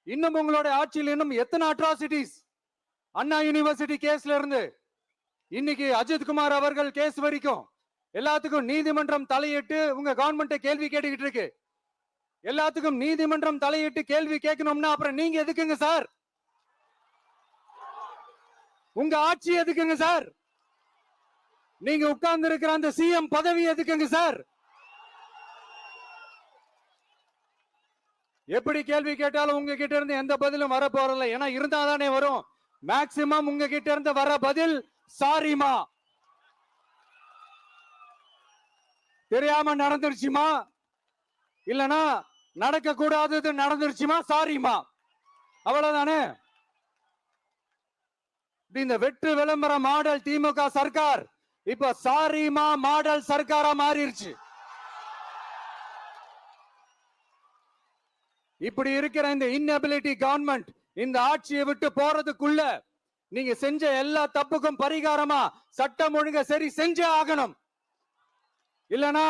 இன்னும் உங்களோட ஆட்சியில் இன்னும் எத்தனை அட்ராசிட்டிஸ்? அண்ணா யூனிவர்சிட்டி கேஸ்ல இருந்து இன்னைக்கு அஜித் குமார் அவர்கள் கேஸ் வரைக்கும் எல்லாத்துக்கும் நீதிமன்றம் தலையிட்டு உங்க கவர்மெண்ட் கேள்வி கேட்டுக்கிட்டு இருக்கு. எல்லாத்துக்கும் நீதிமன்றம் தலையிட்டு கேள்வி கேட்கணும்னா அப்புறம் நீங்க எதுக்குங்க சார்? உங்க ஆட்சி எதுக்குங்க சார்? நீங்க உட்கார்ந்து இருக்கிற அந்த சிஎம் பதவி எதுக்குங்க சார்? எப்படி கேள்வி கேட்டாலும் உங்ககிட்ட இருந்து எந்த பதிலும் வர போறதில்லை. ஏன்னா இருந்தாதானே வரும். மேக்சிமம் உங்ககிட்ட இருந்து வர பதில் சாரிமா, தெரியாம நடந்துருச்சுமா, இல்லனா நடக்க கூடாதது நடந்துருச்சுமா, சாரிமா, அவ்வளவுதானே. இந்த வெற்று விளம்பர மாடல் திமுக சர்க்கார் இப்ப சாரிமா மாடல் சர்க்காரா மாறிடுச்சு. இப்படி இருக்கிற இந்த இன்எபிலிட்டி கவர்மெண்ட் இந்த ஆட்சியை விட்டு போறதுக்குள்ள நீங்க செஞ்ச எல்லா தப்புக்கும் பரிகாரமா சட்டம் ஒழுங்க சரி செஞ்சே ஆகணும். இல்லனா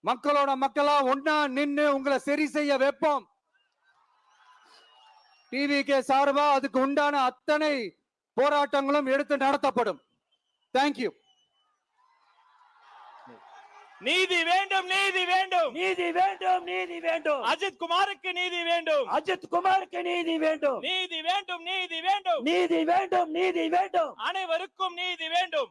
மக்களோட மக்களா ஒன்னா நின்னு உங்களை சரி செய்ய வைப்போம். டிவிகே சார்பா அதுக்கு உண்டான அத்தனை போராட்டங்களும் எடுத்து நடத்தப்படும். தேங்க்யூ. நீதி வேண்டும், நீதி வேண்டும், நீதி வேண்டும், நீதி வேண்டும். அஜித் குமாருக்கு நீதி வேண்டும், அஜித் குமாருக்கு நீதி வேண்டும், நீதி வேண்டும், நீதி வேண்டும், நீதி வேண்டும், நீதி வேண்டும். அனைவருக்கும் நீதி வேண்டும்.